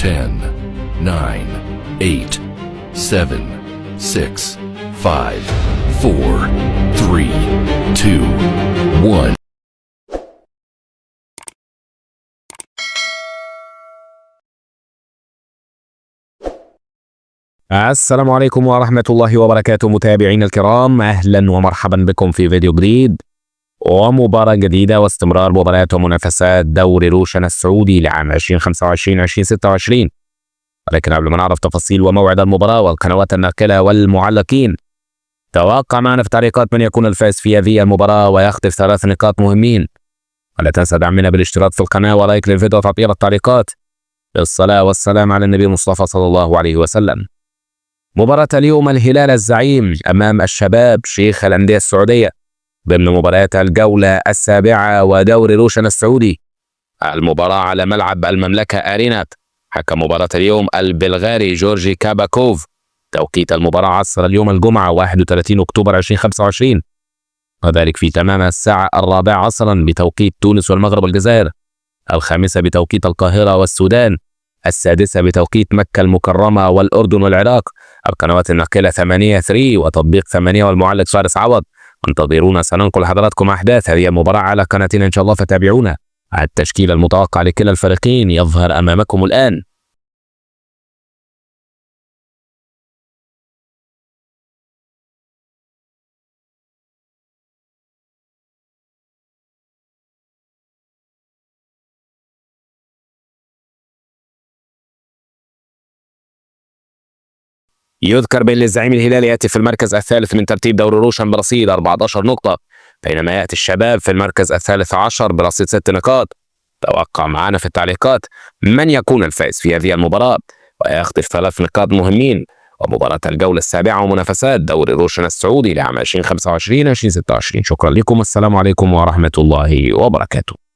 10, 9, 8, 7, 6, 5, 4, 3, 2, 1. السلام عليكم ورحمة الله وبركاته متابعينا الكرام، أهلا ومرحبا بكم في فيديو جديد ومباراة جديدة واستمرار مباريات ومنافسات دوري روشن السعودي لعام 2025-2026. ولكن قبل ما نعرف تفاصيل وموعد المباراة والقنوات الناقلة والمعلقين، توقع معنا في التعليقات من يكون الفائز في هذه المباراة ويخطف 3 نقاط مهمين. ولا تنسى دعمنا بالاشتراك في القناة ولايك للفيديو وتعطيل التعليقات. بالصلاة والسلام على النبي المصطفى صلى الله عليه وسلم. مباراة اليوم الهلال الزعيم أمام الشباب شيخ الأندية السعودية ضمن مباريات الجولة السابعة ودوري روشن السعودي. المباراة على ملعب المملكة أرينا. حكم مباراة اليوم البلغاري جورجي كاباكوف. توقيت المباراة عصر اليوم الجمعة 31 أكتوبر 2025، وذلك في تمام الساعة 4 عصرا بتوقيت تونس والمغرب والجزائر، 5 بتوقيت القاهرة والسودان، 6 بتوقيت مكة المكرمة والأردن والعراق. القنوات الناقلة 8-3 وتطبيق 8 والمعلق فارس عوض. انتظرونا، سننقل لحضراتكم أحداث هذه المباراة على قناتنا إن شاء الله، فتابعونا. التشكيل المتوقع لكلا الفريقين يظهر أمامكم الآن. يذكر بأن الزعيم الهلالي يأتي في المركز الثالث من ترتيب دوري روشن برصيد 14 نقطة، بينما يأتي الشباب في المركز الثالث عشر برصيد 6 نقاط. توقع معنا في التعليقات من يكون الفائز في هذه المباراة ويخطف 3 نقاط مهمين. ومباراة الجولة السابعة ومنافسات دوري روشن السعودي لعام 2025-2026. شكرا لكم، السلام عليكم ورحمة الله وبركاته.